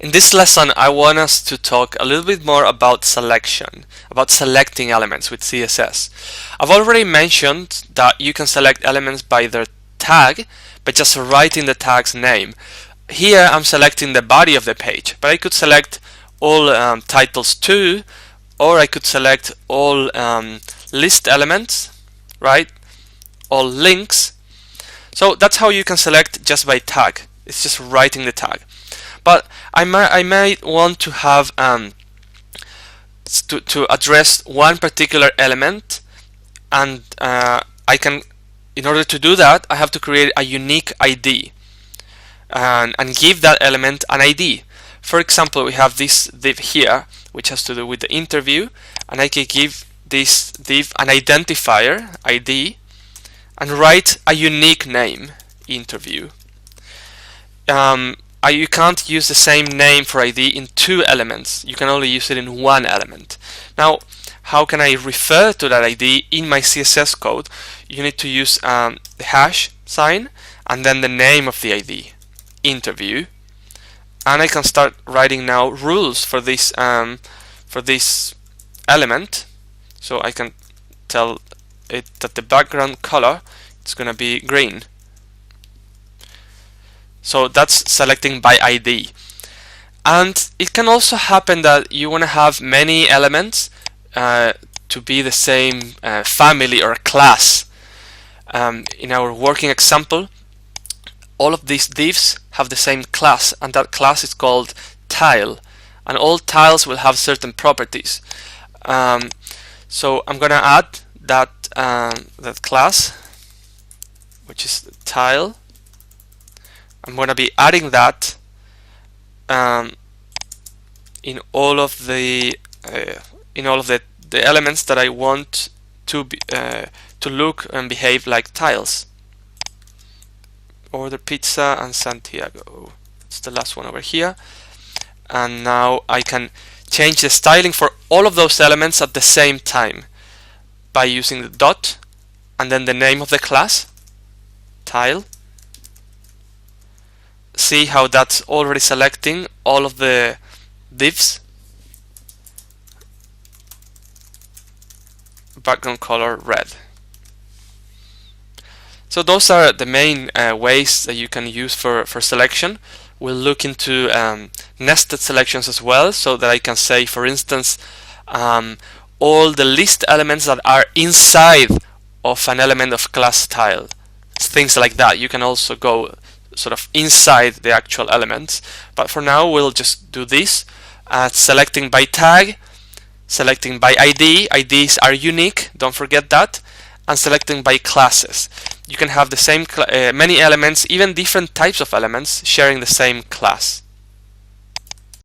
In this lesson, I want us to talk a little bit more about selection, about selecting elements with CSS. I've already mentioned that you can select elements by their tag, by just writing the tag's name. Here I'm selecting the body of the page, but I could select all titles too, or I could select all list elements, right? All links. So that's how you can select just by tag. It's just writing the tag. But I might want to have to address one particular element, and I can, in order to do that, I have to create a unique ID and give that element an ID. For example, we have this div here, which has to do with the interview, and I can give this div an identifier ID and write a unique name, interview. You can't use the same name for ID in two elements. You can only use it in one element. Now, how can I refer to that ID in my CSS code? You need to use the hash sign and then the name of the ID, interview. And I can start writing now rules for this element. So I can tell it that the background color is going to be green. So that's selecting by ID. And it can also happen that you want to have many elements to be the same family or class. In our working example, all of these divs have the same class, and that class is called tile. And all tiles will have certain properties. So I'm going to add that class, which is tile. I'm going to be adding that in all of the elements that I want to look and behave like tiles. Order pizza and Santiago. It's the last one over here. And now I can change the styling for all of those elements at the same time by using the dot and then the name of the class, tile. See how that's already selecting all of the divs. Background color red. So those are the main ways that you can use for selection. We'll look into nested selections as well, so that I can say, for instance, all the list elements that are inside of an element of class tile. Things like that. You can also go sort of inside the actual elements, but for now we'll just do this, selecting by tag, selecting by ID. IDs are unique, don't forget that, and selecting by classes. You can have the same many elements, even different types of elements, sharing the same class.